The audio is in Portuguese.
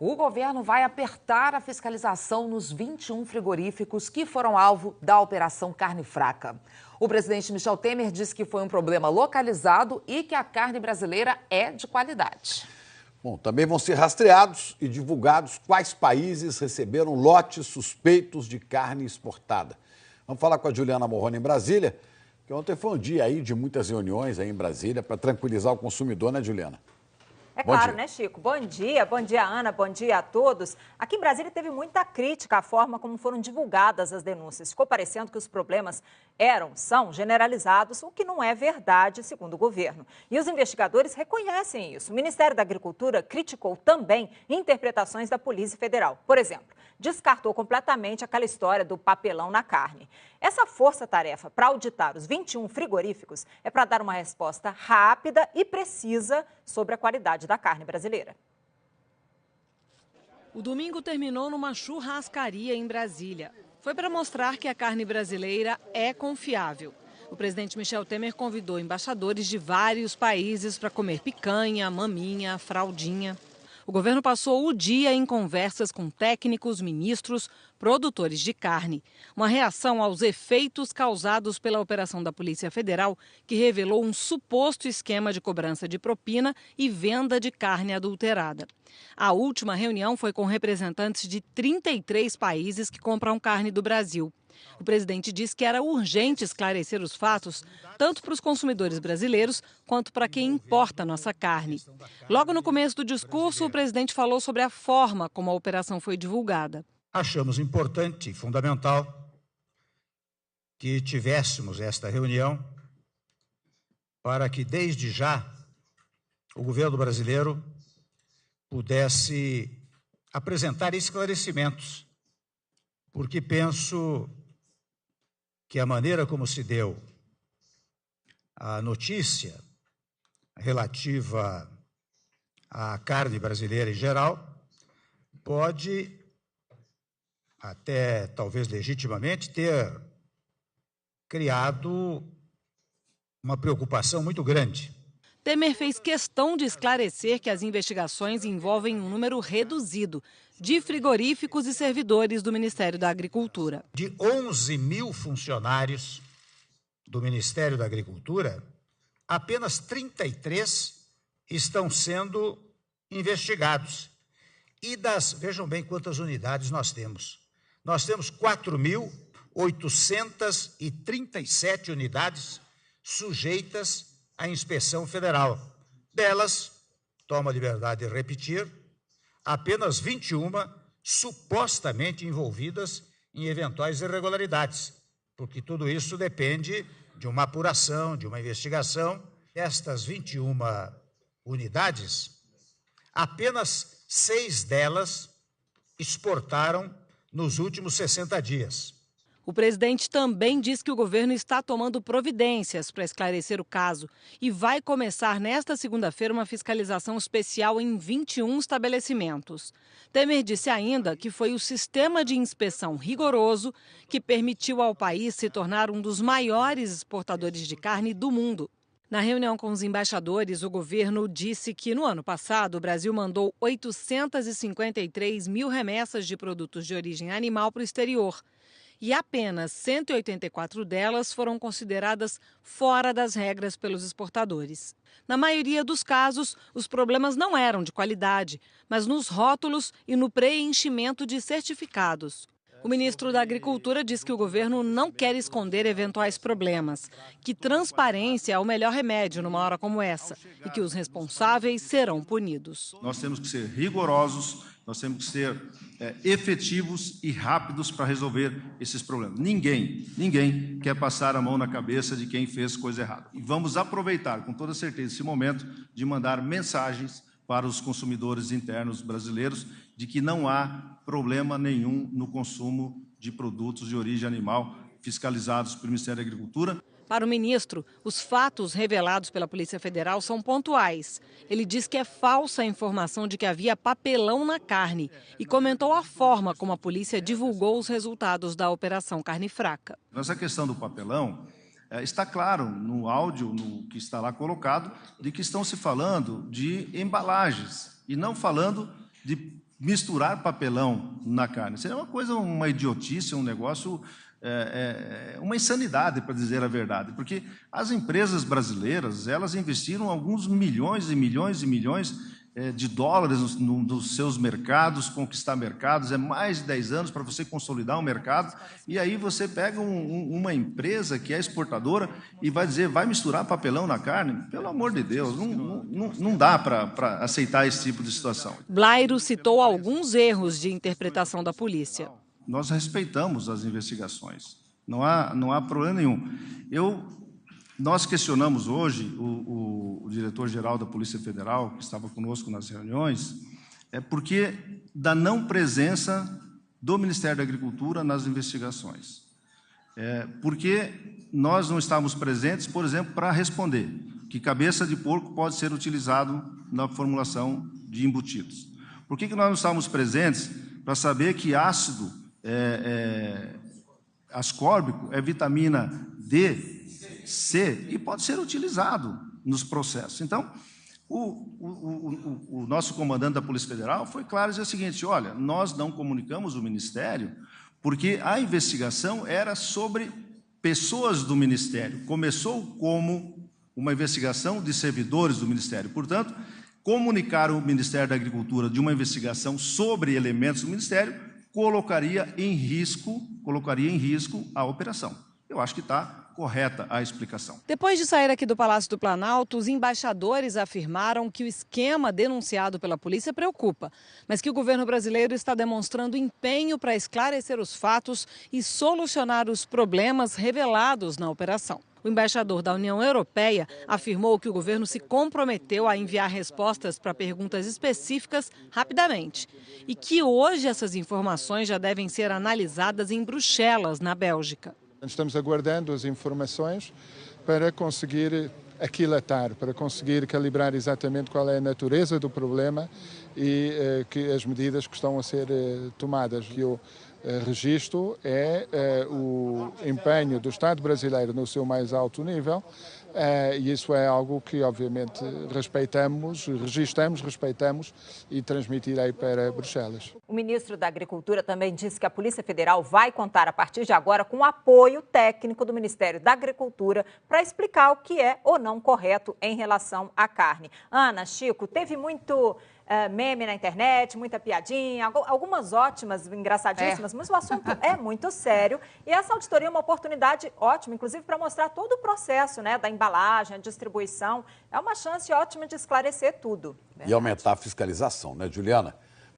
O governo vai apertar a fiscalização nos 21 frigoríficos que foram alvo da Operação Carne Fraca. O presidente Michel Temer disse que foi um problema localizado e que a carne brasileira é de qualidade. Bom, também vão ser rastreados e divulgados quais países receberam lotes suspeitos de carne exportada. Vamos falar com a Juliana Morrone em Brasília, que ontem foi um dia aí de muitas reuniões aí em Brasília para tranquilizar o consumidor, né, Juliana? É claro, né, Chico? Bom dia, Ana, bom dia a todos. Aqui em Brasília teve muita crítica à forma como foram divulgadas as denúncias. Ficou parecendo que os problemas são generalizados, o que não é verdade, segundo o governo. E os investigadores reconhecem isso. O Ministério da Agricultura criticou também interpretações da Polícia Federal. Por exemplo, descartou completamente aquela história do papelão na carne. Essa força-tarefa para auditar os 21 frigoríficos é para dar uma resposta rápida e precisa sobre a qualidade da carne brasileira. O domingo terminou numa churrascaria em Brasília. Foi para mostrar que a carne brasileira é confiável. O presidente Michel Temer convidou embaixadores de vários países para comer picanha, maminha, fraldinha. O governo passou o dia em conversas com técnicos, ministros, produtores de carne. Uma reação aos efeitos causados pela operação da Polícia Federal, que revelou um suposto esquema de cobrança de propina e venda de carne adulterada. A última reunião foi com representantes de 33 países que compram carne do Brasil. O presidente disse que era urgente esclarecer os fatos, tanto para os consumidores brasileiros quanto para quem importa nossa carne. Logo no começo do discurso, o presidente falou sobre a forma como a operação foi divulgada. Achamos importante e fundamental que tivéssemos esta reunião para que, desde já, o governo brasileiro pudesse apresentar esclarecimentos, porque penso que a maneira como se deu a notícia relativa à carne brasileira em geral pode, até talvez legitimamente, ter criado uma preocupação muito grande. Temer fez questão de esclarecer que as investigações envolvem um número reduzido de frigoríficos e servidores do Ministério da Agricultura. De 11 mil funcionários do Ministério da Agricultura, apenas 33 estão sendo investigados. E vejam bem quantas unidades nós temos. Nós temos 4.837 unidades sujeitas à inspeção federal. Delas, tomo a liberdade de repetir, apenas 21 supostamente envolvidas em eventuais irregularidades, porque tudo isso depende de uma apuração, de uma investigação. Estas 21 unidades, apenas 6 delas exportaram nos últimos 60 dias. O presidente também diz que o governo está tomando providências para esclarecer o caso e vai começar nesta segunda-feira uma fiscalização especial em 21 estabelecimentos. Temer disse ainda que foi o sistema de inspeção rigoroso que permitiu ao país se tornar um dos maiores exportadores de carne do mundo. Na reunião com os embaixadores, o governo disse que no ano passado o Brasil mandou 853 mil remessas de produtos de origem animal para o exterior. E apenas 184 delas foram consideradas fora das regras pelos exportadores. Na maioria dos casos, os problemas não eram de qualidade, mas nos rótulos e no preenchimento de certificados. O ministro da Agricultura diz que o governo não quer esconder eventuais problemas, que transparência é o melhor remédio numa hora como essa e que os responsáveis serão punidos. Nós temos que ser rigorosos, nós temos que ser efetivos e rápidos para resolver esses problemas. Ninguém quer passar a mão na cabeça de quem fez coisa errada. E vamos aproveitar, com toda certeza, esse momento de mandar mensagens para os consumidores internos brasileiros de que não há problema nenhum no consumo de produtos de origem animal fiscalizados pelo Ministério da Agricultura. Para o ministro, os fatos revelados pela Polícia Federal são pontuais. Ele diz que é falsa a informação de que havia papelão na carne e comentou a forma como a polícia divulgou os resultados da Operação Carne Fraca. Essa questão do papelão está claro no áudio, no que está lá colocado, de que estão se falando de embalagens e não falando de misturar papelão na carne. Isso é uma coisa, uma idiotice, um negócio, uma insanidade, para dizer a verdade, porque as empresas brasileiras, elas investiram alguns milhões e milhões e milhões de dólares nos seus mercados, conquistar mercados, é mais de 10 anos para você consolidar um mercado, e aí você pega uma empresa que é exportadora e vai dizer, vai misturar papelão na carne? Pelo amor de Deus, não dá para aceitar esse tipo de situação. Blairo citou alguns erros de interpretação da polícia. Nós respeitamos as investigações, não há problema nenhum. Nós questionamos hoje o diretor-geral da Polícia Federal, que estava conosco nas reuniões, porque da não presença do Ministério da Agricultura nas investigações. Porque nós não estávamos presentes, por exemplo, para responder que cabeça de porco pode ser utilizado na formulação de embutidos. Por que nós não estávamos presentes para saber que ácido ascórbico é vitamina D, C, e pode ser utilizado nos processos. Então, o nosso comandante da Polícia Federal foi claro e disse o seguinte, olha, nós não comunicamos o Ministério porque a investigação era sobre pessoas do Ministério. Começou como uma investigação de servidores do Ministério. Portanto, comunicar o Ministério da Agricultura de uma investigação sobre elementos do Ministério colocaria em risco a operação. Eu acho que está correta a explicação. Depois de sair aqui do Palácio do Planalto, os embaixadores afirmaram que o esquema denunciado pela polícia preocupa, mas que o governo brasileiro está demonstrando empenho para esclarecer os fatos e solucionar os problemas revelados na operação. O embaixador da União Europeia afirmou que o governo se comprometeu a enviar respostas para perguntas específicas rapidamente e que hoje essas informações já devem ser analisadas em Bruxelas, na Bélgica. Estamos aguardando as informações para conseguir aquilatar, para conseguir calibrar exatamente qual é a natureza do problema e que as medidas que estão a ser tomadas. Que eu registro o empenho do Estado brasileiro no seu mais alto nível e isso é algo que obviamente respeitamos e transmitirei para Bruxelas. O ministro da Agricultura também disse que a Polícia Federal vai contar a partir de agora com o apoio técnico do Ministério da Agricultura para explicar o que é ou não correto em relação à carne. Ana, Chico, teve muito meme na internet, muita piadinha, algumas ótimas, engraçadíssimas, mas o assunto é muito sério e essa auditoria é uma oportunidade ótima, inclusive para mostrar todo o processo, né, da embalagem, a distribuição. É uma chance ótima de esclarecer tudo. E aumentar a fiscalização, né, Juliana?